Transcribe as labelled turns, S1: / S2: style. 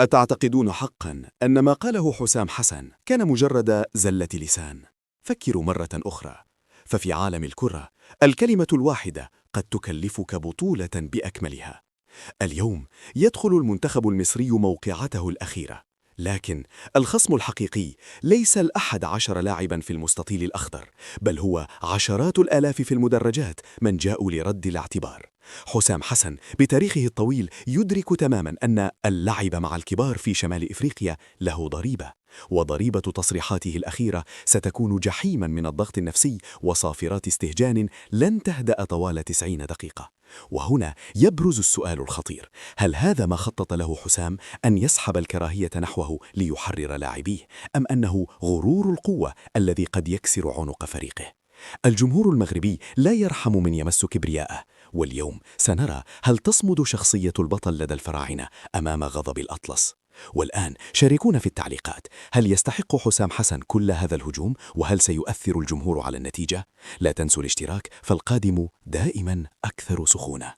S1: أتعتقدون حقا أن ما قاله حسام حسن كان مجرد زلة لسان؟ فكروا مرة أخرى، ففي عالم الكرة الكلمة الواحدة قد تكلفك بطولة بأكملها. اليوم يدخل المنتخب المصري موقعته الأخيرة، لكن الخصم الحقيقي ليس ال11 لاعبا في المستطيل الأخضر، بل هو عشرات الآلاف في المدرجات من جاءوا لرد الاعتبار. حسام حسن بتاريخه الطويل يدرك تماما أن اللعب مع الكبار في شمال إفريقيا له ضريبة، وضريبة تصريحاته الأخيرة ستكون جحيما من الضغط النفسي وصافرات استهجان لن تهدأ طوال 90 دقيقة. وهنا يبرز السؤال الخطير: هل هذا ما خطط له حسام، أن يسحب الكراهية نحوه ليحرر لاعبيه، أم أنه غرور القوة الذي قد يكسر عنق فريقه؟ الجمهور المغربي لا يرحم من يمس كبرياءه، واليوم سنرى هل تصمد شخصية البطل لدى الفراعنة أمام غضب الأطلس. والآن شاركونا في التعليقات، هل يستحق حسام حسن كل هذا الهجوم؟ وهل سيؤثر الجمهور على النتيجة؟ لا تنسوا الاشتراك، فالقادم دائما أكثر سخونة.